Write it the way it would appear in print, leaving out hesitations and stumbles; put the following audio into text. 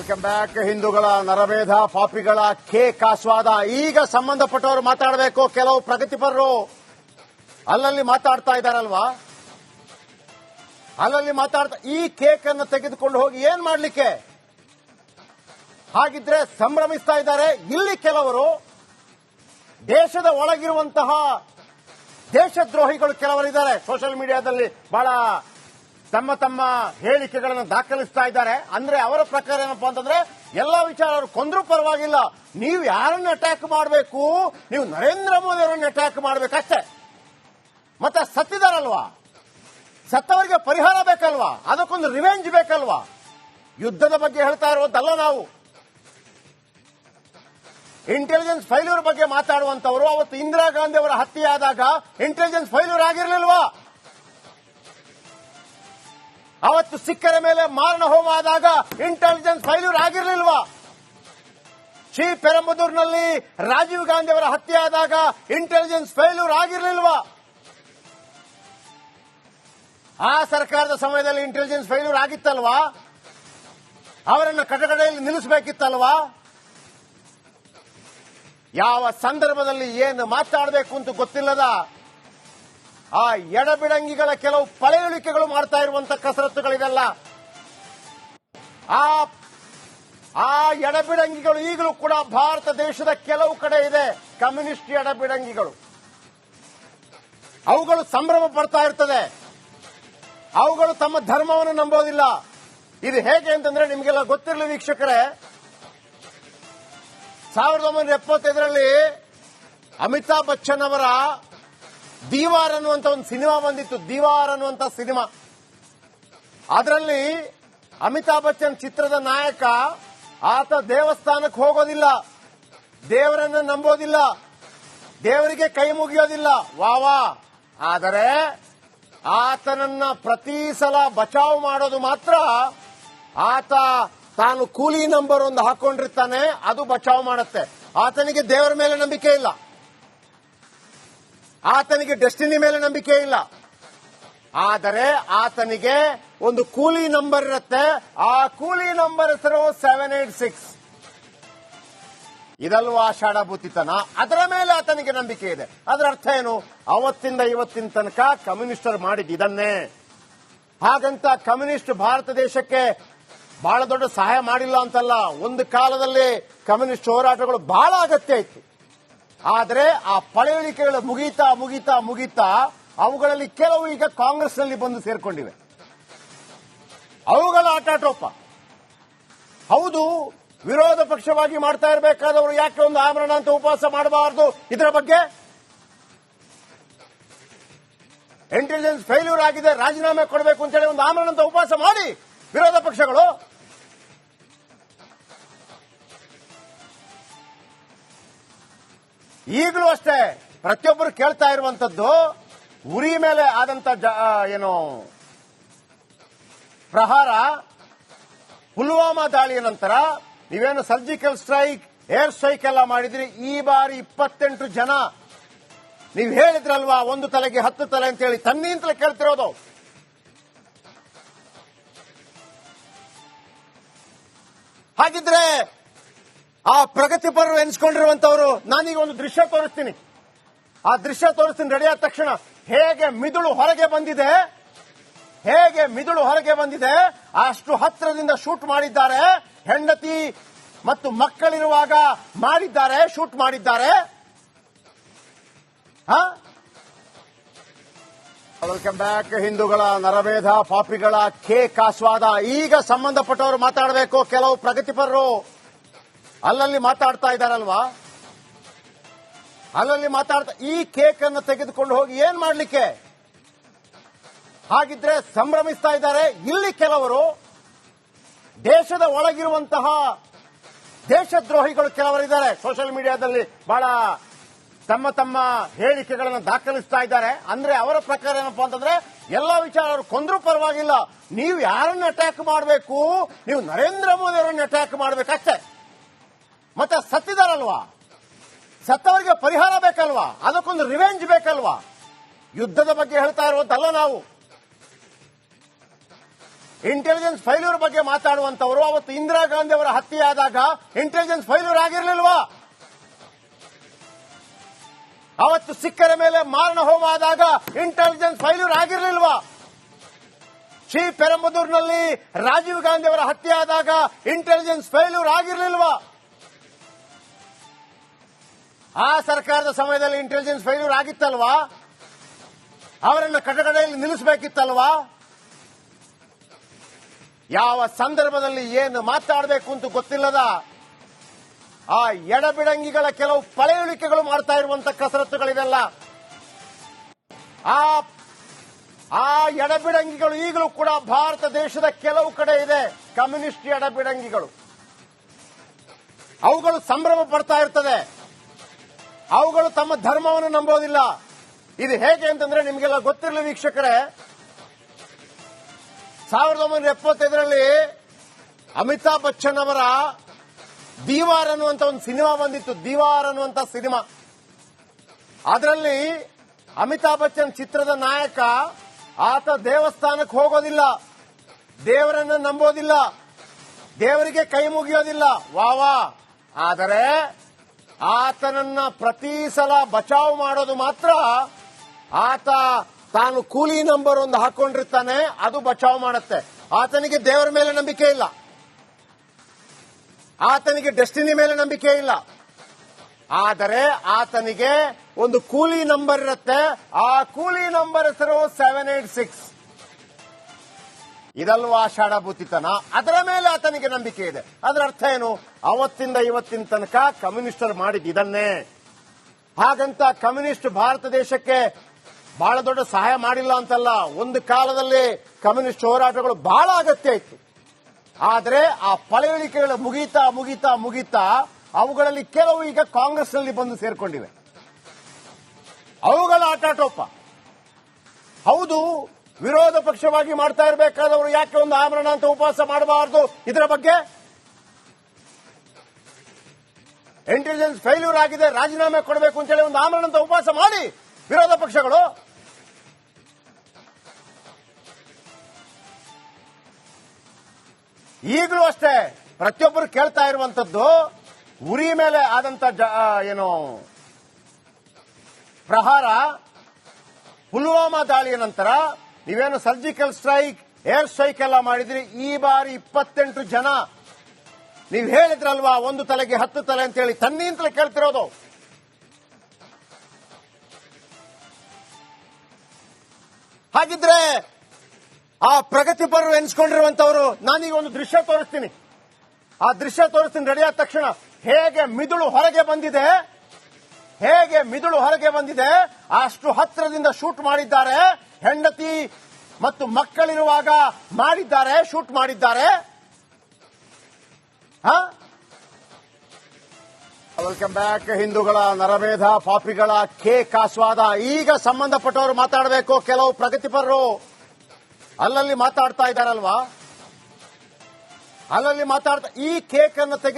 Welcome back. ಹಿಂದೂಗಳ ನರಮೇಧ ಪಾಪಿಗಳ cake ಆಸ್ವಾದ. ಈಗ ಸಂಬಂಧಪಟ್ಟವರು ಮಾತಾಡಬೇಕು. ಕೆಲವು ಪ್ರಗತಿಪರರು ಅಲ್ಲಲ್ಲಿ ಮಾತಾಡ್ತಾ ಇದ್ದಾರಲ್ವಾ, ಅಲ್ಲಲ್ಲಿ ಮಾತಾಡ್ತಾ ಈ ಕೇಕ್ ಅನ್ನು ತೆಗೆದುಕೊಂಡು ಹೋಗಿ ಏನ್ ಮಾಡ್ಲಿಕ್ಕೆ, ಹಾಗಿದ್ರೆ ಸಂಭ್ರಮಿಸ್ತಾ ಇದ್ದಾರೆ. ಇಲ್ಲಿ ಕೆಲವರು ದೇಶದ ಒಳಗಿರುವಂತಹ ದೇಶದ್ರೋಹಿಗಳು ಕೆಲವರಿದ್ದಾರೆ. ಸೋಷಿಯಲ್ ಮೀಡಿಯಾದಲ್ಲಿ ಬಹಳ ತಮ್ಮ ಹೇಳಿಕೆಗಳನ್ನು ದಾಖಲಿಸ್ತಾ ಇದ್ದಾರೆ. ಅಂದ್ರೆ ಅವರ ಪ್ರಕಾರ ಏನಪ್ಪಾ ಅಂತಂದ್ರೆ ಎಲ್ಲಾ ವಿಚಾರ ಅವರು ಕೊಂದ್ರೂ ಪರವಾಗಿಲ್ಲ, ನೀವು ಯಾರನ್ನ ಅಟ್ಯಾಕ್ ಮಾಡಬೇಕು, ನೀವು ನರೇಂದ್ರ ಮೋದಿ ಅವರನ್ನ ಅಟ್ಯಾಕ್ ಮಾಡಬೇಕಷ್ಟೇ. ಮತ್ತೆ ಸತ್ತಿದಾರಲ್ವಾ, ಸತ್ತವರಿಗೆ ಪರಿಹಾರ ಬೇಕಲ್ವಾ, ಅದಕ್ಕೊಂದು ರಿವೆಂಜ್ ಬೇಕಲ್ವಾ. ಯುದ್ಧದ ಬಗ್ಗೆ ಹೇಳ್ತಾ ಇರೋದಲ್ಲ ನಾವು. ಇಂಟೆಲಿಜೆನ್ಸ್ ಫೈಲ್ಯೂರ್ ಬಗ್ಗೆ ಮಾತಾಡುವಂತವರು ಅವತ್ತು ಇಂದಿರಾ ಗಾಂಧಿ ಅವರ ಹತ್ಯೆ ಆದಾಗ ಇಂಟೆಲಿಜೆನ್ಸ್ ಫೈಲ್ಯೂರ್ ಆಗಿರಲಿಲ್ವಾ? ಅವತ್ತು ಸಿಕ್ಕರ ಮೇಲೆ ಮಾರಣ ಹೋಮ ಆದಾಗ ಇಂಟೆಲಿಜೆನ್ಸ್ ಫೈಲ್ಯೂರ್ ಆಗಿರಲಿಲ್ವಾ? ಪೆರಂಬದೂರಿನಲ್ಲಿ ರಾಜೀವ್ ಗಾಂಧಿ ಅವರ ಹತ್ಯೆ ಆದಾಗ ಇಂಟೆಲಿಜೆನ್ಸ್ ಫೈಲ್ಯೂರ್ ಆಗಿರಲಿಲ್ವಾ? ಆ ಸರ್ಕಾರದ ಸಮಯದಲ್ಲಿ ಇಂಟೆಲಿಜೆನ್ಸ್ ಫೈಲ್ಯೂರ್ ಆಗಿತ್ತಲ್ವಾ? ಅವರನ್ನು ಕಟಕಡೆಯಲ್ಲಿ ನಿಲ್ಲಿಸಬೇಕಿತ್ತಲ್ವಾ? ಯಾವ ಸಂದರ್ಭದಲ್ಲಿ ಏನು ಮಾತಾಡಬೇಕು ಅಂತ ಗೊತ್ತಿಲ್ಲದ ಆ ಎಡಬಿಡಂಗಿಗಳ ಕೆಲವು ಪಳೆಯುಳಿಕೆಗಳು ಮಾಡ್ತಾ ಇರುವಂತಹ ಕಸರತ್ತುಗಳಿವೆಲ್ಲ. ಆ ಎಡಬಿಡಂಗಿಗಳು ಈಗಲೂ ಕೂಡ ಭಾರತ ದೇಶದ ಕೆಲವು ಕಡೆ ಇದೆ. ಕಮ್ಯುನಿಸ್ಟ್ ಎಡಬಿಡಂಗಿಗಳು, ಅವುಗಳು ಸಂಭ್ರಮ ಪಡ್ತಾ ಇರ್ತದೆ. ಅವುಗಳು ತಮ್ಮ ಧರ್ಮವನ್ನು ನಂಬೋದಿಲ್ಲ. ಇದು ಹೇಗೆ ಅಂತಂದ್ರೆ ನಿಮಗೆಲ್ಲ ಗೊತ್ತಿರಲಿ ವೀಕ್ಷಕರೇ, 1975ರಲ್ಲಿ ಅಮಿತಾಬ್ ಬಚ್ಚನ್ ಅವರ ದೀವಾರ್ ಅನ್ನುವಂತ ಒಂದು ಸಿನಿಮಾ ಬಂದಿತ್ತು. ದೀವಾರ್ ಅನ್ನುವಂತ ಸಿನಿಮಾ, ಅದರಲ್ಲಿ ಅಮಿತಾಬ್ ಬಚ್ಚನ್ ಚಿತ್ರದ ನಾಯಕ ಆತ ದೇವಸ್ಥಾನಕ್ಕೆ ಹೋಗೋದಿಲ್ಲ, ದೇವರನ್ನು ನಂಬೋದಿಲ್ಲ, ದೇವರಿಗೆ ಕೈ ಮುಗಿಯೋದಿಲ್ಲ, ವಾವಾ. ಆದರೆ ಆತನನ್ನ ಪ್ರತಿ ಸಲ ಬಚಾವ್ ಮಾಡೋದು ಮಾತ್ರ ಆತ ತಾನು ಕೂಲಿ ನಂಬರ್ ಒಂದು ಹಾಕೊಂಡಿರ್ತಾನೆ, ಅದು ಬಚಾವ್ ಮಾಡುತ್ತೆ. ಆತನಿಗೆ ದೇವರ ಮೇಲೆ ನಂಬಿಕೆ ಇಲ್ಲ, ಆತನಿಗೆ ಡೆಸ್ಟಿನಿ ಮೇಲೆ ನಂಬಿಕೆ ಇಲ್ಲ. ಆದರೆ ಆತನಿಗೆ ಒಂದು ಕೂಲಿ ನಂಬರ್ ಇರುತ್ತೆ. ಆ ಕೂಲಿ ನಂಬರ್ ಹೆಸರು 786. ಇದಲ್ವಾ ಆಷಾಢ ಬುತ್ತಿತನ. ಅದರ ಮೇಲೆ ಆತನಿಗೆ ನಂಬಿಕೆ ಇದೆ. ಅದರ ಅರ್ಥ ಏನು? ಅವತ್ತಿಂದ ಇವತ್ತಿನ ತನಕ ಕಮ್ಯುನಿಸ್ಟರು ಮಾಡಿದ್ದು ಇದನ್ನೇ. ಹಾಗಂತ ಕಮ್ಯುನಿಸ್ಟ್ ಭಾರತ ದೇಶಕ್ಕೆ ಬಹಳ ದೊಡ್ಡ ಸಹಾಯ ಮಾಡಿಲ್ಲ ಅಂತಲ್ಲ. ಒಂದು ಕಾಲದಲ್ಲಿ ಕಮ್ಯುನಿಸ್ಟ್ ಹೋರಾಟಗಳು ಬಹಳ ಅಗತ್ಯ ಇತ್ತು. ಆದರೆ ಆ ಪಳೆಯುಳಿಕೆಗಳು ಮುಗೀತಾ ಮುಗೀತಾ ಮುಗೀತಾ ಅವುಗಳಲ್ಲಿ ಕೆಲವು ಈಗ ಕಾಂಗ್ರೆಸ್ನಲ್ಲಿ ಬಂದು ಸೇರ್ಕೊಂಡಿವೆ. ಅವುಗಳ ಆಟಾಟೋಪ. ಹೌದು, ವಿರೋಧ ಪಕ್ಷವಾಗಿ ಮಾಡ್ತಾ ಇರಬೇಕಾದವರು ಯಾಕೆ ಒಂದು ಆಮರಣ ಅಂತ ಉಪವಾಸ ಮಾಡಬಾರದು? ಇದರ ಬಗ್ಗೆ ಇಂಟೆಲಿಜೆನ್ಸ್ ಫೇಲ್ಯೂರ್ ಆಗಿದೆ, ರಾಜೀನಾಮೆ ಕೊಡಬೇಕು ಅಂತೇಳಿ ಒಂದು ಆಮರಣ ಅಂತ ಉಪವಾಸ ಮಾಡಿ ವಿರೋಧ ಪಕ್ಷಗಳು. ಈಗಲೂ ಅಷ್ಟೇ ಪ್ರತಿಯೊಬ್ಬರು ಕೇಳ್ತಾ ಇರುವಂತದ್ದು, ಉರಿ ಮೇಲೆ ಆದಂತ ಪ್ರಹಾರ, ಪುಲ್ವಾಮಾ ದಾಳಿಯ ನಂತರ ನೀವೇನು ಸರ್ಜಿಕಲ್ ಸ್ಟ್ರೈಕ್, ಏರ್ ಸ್ಟ್ರೈಕ್ ಎಲ್ಲ ಮಾಡಿದ್ರಿ. ಈ ಬಾರಿ 28 ಜನ. ನೀವು ಹೇಳಿದ್ರಲ್ವಾ 1 ತಲೆಗೆ 10 ತಲೆ ಅಂತ ಹೇಳಿ, ತನ್ನಿಂತಲೇ ಕೇಳ್ತಿರೋದು. ಹಾಗಿದ್ರೆ ಆ ಪ್ರಗತಿಪರರು ಎನಿಸ್ಕೊಂಡಿರುವಂತವರು, ನಾನೀಗ ಒಂದು ದೃಶ್ಯ ತೋರಿಸ್ತೀನಿ. ಆ ದೃಶ್ಯ ತೋರಿಸ್ತೀನಿ. ರೆಡಿಯಾದ ತಕ್ಷಣ ಹೇಗೆ ಮಿದುಳು ಹೊರಗೆ ಬಂದಿದೆ, ಹೇಗೆ ಮಿದುಳು ಹೊರಗೆ ಬಂದಿದೆ, ಅಷ್ಟು ಹತ್ತಿರದಿಂದ ಶೂಟ್ ಮಾಡಿದ್ದಾರೆ. ಹೆಂಡತಿ ಮತ್ತು ಮಕ್ಕಳಿರುವಾಗ ಮಾಡಿದ್ದಾರೆ, ಶೂಟ್ ಮಾಡಿದ್ದಾರೆ. Welcome back. ಹಿಂದೂಗಳ ನರಮೇಧ ಪಾಪಿಗಳ ಕೇಕ್ ಆಸ್ವಾದ. ಈಗ ಸಂಬಂಧಪಟ್ಟವರು ಮಾತಾಡಬೇಕು. ಕೆಲವು ಪ್ರಗತಿಪರರು ಅಲ್ಲಲ್ಲಿ ಮಾತಾಡ್ತಾ ಇದ್ದಾರಲ್ವಾ, ಅಲ್ಲಲ್ಲಿ ಮಾತಾಡ್ತಾ ಈ ಕೇಕ್ ಅನ್ನು ತೆಗೆದುಕೊಂಡು ಹೋಗಿ ಏನ್ ಮಾಡ್ಲಿಕ್ಕೆ, ಹಾಗಿದ್ರೆ ಸಂಭ್ರಮಿಸ್ತಾ ಇದ್ದಾರೆ. ಇಲ್ಲಿ ಕೆಲವರು ದೇಶದ ಒಳಗಿರುವಂತಹ ದೇಶದ್ರೋಹಿಗಳು ಕೆಲವರಿದ್ದಾರೆ. ಸೋಷಿಯಲ್ ಮೀಡಿಯಾದಲ್ಲಿ ಬಹಳ ತಮ್ಮ ಹೇಳಿಕೆಗಳನ್ನು ದಾಖಲಿಸ್ತಾ ಇದ್ದಾರೆ. ಅಂದ್ರೆ ಅವರ ಪ್ರಕಾರ ಏನಪ್ಪಾ ಅಂತಂದ್ರೆ ಎಲ್ಲಾ ವಿಚಾರ ಅವರು ಕೊಂದ್ರೂ ಪರವಾಗಿಲ್ಲ, ನೀವು ಯಾರನ್ನ ಅಟ್ಯಾಕ್ ಮಾಡಬೇಕು, ನೀವು ನರೇಂದ್ರ ಮೋದಿ ಅವರನ್ನ ಅಟ್ಯಾಕ್ ಮಾಡಬೇಕಷ್ಟೇ. ಮತ್ತೆ ಸತ್ತಿದಾರಲ್ವಾ, ಸತ್ತವರಿಗೆ ಪರಿಹಾರ ಬೇಕಲ್ವಾ, ಅದಕ್ಕೊಂದು ರಿವೆಂಜ್ ಬೇಕಲ್ವಾ. ಯುದ್ಧದ ಬಗ್ಗೆ ಹೇಳ್ತಾ ಇರೋದಲ್ಲ ನಾವು. ಇಂಟೆಲಿಜೆನ್ಸ್ ಫೈಲ್ಯೂರ್ ಬಗ್ಗೆ ಮಾತಾಡುವಂತವರು ಅವತ್ತು ಇಂದಿರಾ ಗಾಂಧಿ ಅವರ ಹತ್ಯೆ ಆದಾಗ ಇಂಟೆಲಿಜೆನ್ಸ್ ಫೈಲ್ಯೂರ್ ಆಗಿರಲಿಲ್ವಾ? ಅವತ್ತು ಸಿಕ್ಕರ ಮೇಲೆ ಮಾರಣ ಹೋಮ ಆದಾಗ ಇಂಟೆಲಿಜೆನ್ಸ್ ಫೈಲ್ಯೂರ್ ಆಗಿರಲಿಲ್ವಾ? ಶ್ರೀ ಪೆರಂಬದೂರಿನಲ್ಲಿ ರಾಜೀವ್ ಗಾಂಧಿ ಅವರ ಹತ್ಯೆ ಆದಾಗ ಇಂಟೆಲಿಜೆನ್ಸ್ ಫೈಲ್ಯೂರ್ ಆಗಿರಲಿಲ್ವಾ? ಆ ಸರ್ಕಾರದ ಸಮಯದಲ್ಲಿ ಇಂಟೆಲಿಜೆನ್ಸ್ ಫೈಲ್ಯೂರ್ ಆಗಿತ್ತಲ್ವಾ? ಅವರನ್ನು ಕಟಕಡೆಯಲ್ಲಿ ನಿಲ್ಲಿಸಬೇಕಿತ್ತಲ್ವಾ? ಯಾವ ಸಂದರ್ಭದಲ್ಲಿ ಏನು ಮಾತಾಡಬೇಕು ಅಂತ ಗೊತ್ತಿಲ್ಲದ ಆ ಎಡಬಿಡಂಗಿಗಳ ಕೆಲವು ಪಳೆಯುಳಿಕೆಗಳು ಮಾಡ್ತಾ ಇರುವಂತಹ ಕಸರತ್ತುಗಳಿವೆಲ್ಲ. ಆ ಎಡಬಿಡಂಗಿಗಳು ಈಗಲೂ ಕೂಡ ಭಾರತ ದೇಶದ ಕೆಲವು ಕಡೆ ಇದೆ. ಕಮ್ಯುನಿಸ್ಟ್ ಎಡಬಿಡಂಗಿಗಳು, ಅವುಗಳು ಸಂಭ್ರಮ ಪಡ್ತಾ ಇರ್ತದೆ. ಅವುಗಳು ತಮ್ಮ ಧರ್ಮವನ್ನು ನಂಬೋದಿಲ್ಲ. ಇದು ಹೇಗೆ ಅಂತಂದ್ರೆ ನಿಮಗೆಲ್ಲ ಗೊತ್ತಿರಲಿ ವೀಕ್ಷಕರೇ, 1975ರಲ್ಲಿ ಅಮಿತಾಬ್ ಬಚ್ಚನ್ ಅವರ ದೀವಾರ್ ಅನ್ನುವಂತ ಒಂದು ಸಿನಿಮಾ ಬಂದಿತ್ತು. ದೀವಾರ್ ಅನ್ನುವಂತ ಸಿನಿಮಾ, ಅದರಲ್ಲಿ ಅಮಿತಾಬ್ ಬಚ್ಚನ್ ಚಿತ್ರದ ನಾಯಕ ಆತ ದೇವಸ್ಥಾನಕ್ಕೆ ಹೋಗೋದಿಲ್ಲ, ದೇವರನ್ನು ನಂಬೋದಿಲ್ಲ, ದೇವರಿಗೆ ಕೈ ಮುಗಿಯೋದಿಲ್ಲ, ವಾ. ಆದರೆ ಆತನನ್ನ ಪ್ರತಿ ಸಲ ಬಚಾವ್ ಮಾಡೋದು ಮಾತ್ರ ಆತ ತಾನು ಕೂಲಿ ನಂಬರ್ ಒಂದು ಹಾಕೊಂಡಿರ್ತಾನೆ, ಅದು ಬಚಾವ್ ಮಾಡುತ್ತೆ. ಆತನಿಗೆ ದೇವರ ಮೇಲೆ ನಂಬಿಕೆ ಇಲ್ಲ, ಆತನಿಗೆ ಡೆಸ್ಟಿನಿ ಮೇಲೆ ನಂಬಿಕೆ ಇಲ್ಲ. ಆದರೆ ಆತನಿಗೆ ಒಂದು ಕೂಲಿ ನಂಬರ್ ಇರುತ್ತೆ, ಆ ಕೂಲಿ ನಂಬರ್ ಹೆಸರು 786. ಇದಲ್ವಾ ಶಾಡಭೂತಿತನ? ಅದರ ಮೇಲೆ ಆತನಿಗೆ ನಂಬಿಕೆ ಇದೆ. ಅದರ ಅರ್ಥ ಏನು? ಅವತ್ತಿಂದ ಇವತ್ತಿನ ತನಕ ಕಮ್ಯುನಿಸ್ಟರು ಮಾಡಿದ ಇದನ್ನೇ. ಹಾಗಂತ ಕಮ್ಯುನಿಸ್ಟ್ ಭಾರತ ದೇಶಕ್ಕೆ ಬಹಳ ದೊಡ್ಡ ಸಹಾಯ ಮಾಡಿಲ್ಲ ಅಂತಲ್ಲ. ಒಂದು ಕಾಲದಲ್ಲಿ ಕಮ್ಯುನಿಸ್ಟ್ ಹೋರಾಟಗಳು ಬಹಳ ಅಗತ್ಯ ಇತ್ತು. ಆದರೆ ಆ ಪಳೆಯುಳಿಕೆಗಳು ಮುಗೀತಾ ಮುಗೀತಾ ಮುಗೀತಾ ಅವುಗಳಲ್ಲಿ ಕೆಲವು ಈಗ ಕಾಂಗ್ರೆಸ್ನಲ್ಲಿ ಬಂದು ಸೇರ್ಕೊಂಡಿವೆ. ಅವುಗಳ ಆಟಾಟೋಪ. ಹೌದು, ವಿರೋಧ ಪಕ್ಷವಾಗಿ ಮಾಡ್ತಾ ಇರಬೇಕಾದವರು ಯಾಕೆ ಒಂದು ಆಮರಣ ಅಂತ ಉಪವಾಸ ಮಾಡಬಾರದು? ಇದರ ಬಗ್ಗೆ ಇಂಟೆಲಿಜೆನ್ಸ್ ಫೇಲ್ಯೂರ್ ಆಗಿದೆ, ರಾಜೀನಾಮೆ ಕೊಡಬೇಕು ಅಂತೇಳಿ ಒಂದು ಆಮರಣ ಅಂತ ಉಪವಾಸ ಮಾಡಿ ವಿರೋಧ ಪಕ್ಷಗಳು. ಈಗಲೂ ಅಷ್ಟೇ ಪ್ರತಿಯೊಬ್ಬರು ಕೇಳ್ತಾ ಇರುವಂತದ್ದು, ಉರಿ ಮೇಲೆ ಆದಂತ ಪ್ರಹಾರ, ಪುಲ್ವಾಮಾ ದಾಳಿಯ ನಂತರ ನೀವೇನು ಸರ್ಜಿಕಲ್ ಸ್ಟ್ರೈಕ್, ಏರ್ ಸ್ಟ್ರೈಕ್ ಎಲ್ಲ ಮಾಡಿದ್ರಿ. ಈ ಬಾರಿ 28 ಜನ ನೀವು ಹೇಳಿದ್ರಲ್ವಾ, 1 ತಲೆಗೆ 10 ತಲೆ ಅಂತೇಳಿ, ತನ್ನಿಂತಲೇ ಕೇಳ್ತಿರೋದು. ಹಾಗಿದ್ರೆ ಆ ಪ್ರಗತಿಪರರು ಎನ್ಸ್ಕೊಂಡಿರುವಂತವರು, ನಾನೀಗ ಒಂದು ದೃಶ್ಯ ತೋರಿಸ್ತೀನಿ. ಆ ದೃಶ್ಯ ತೋರಿಸ್ತೀನಿ, ರೆಡಿಯಾದ ತಕ್ಷಣ ಹೇಗೆ ಮಿದುಳು ಹೊರಗೆ ಬಂದಿದೆ, ಹೇಗೆ ಮಿದುಳು ಹೊರಗೆ ಬಂದಿದೆ, ಅಷ್ಟು ಹತ್ತಿರದಿಂದ ಶೂಟ್ ಮಾಡಿದ್ದಾರೆ. ಹೆಂಡತಿ ಮತ್ತು ಮಕ್ಕಳಿರುವಾಗ ಮಾಡಿದ್ದಾರೆ, ಶೂಟ್ ಮಾಡಿದ್ದಾರೆ. Welcome back. ಹಿಂದೂಗಳ ನರಮೇಧ, ಪಾಪಿಗಳ ಕೇಕ್ ಆಸ್ವಾದ. ಈಗ ಸಂಬಂಧಪಟ್ಟವರು ಮಾತಾಡಬೇಕು. ಕೆಲವು ಪ್ರಗತಿಪರರು ಅಲ್ಲಲ್ಲಿ ಮಾತಾಡ್ತಾ ಇದ್ದಾರಲ್ವಾ, ಅಲ್ಲಲ್ಲಿ ಮಾತಾಡ್ತಾ ಈ ಕೇಕ್ ಅನ್ನು ತೆಗೆದು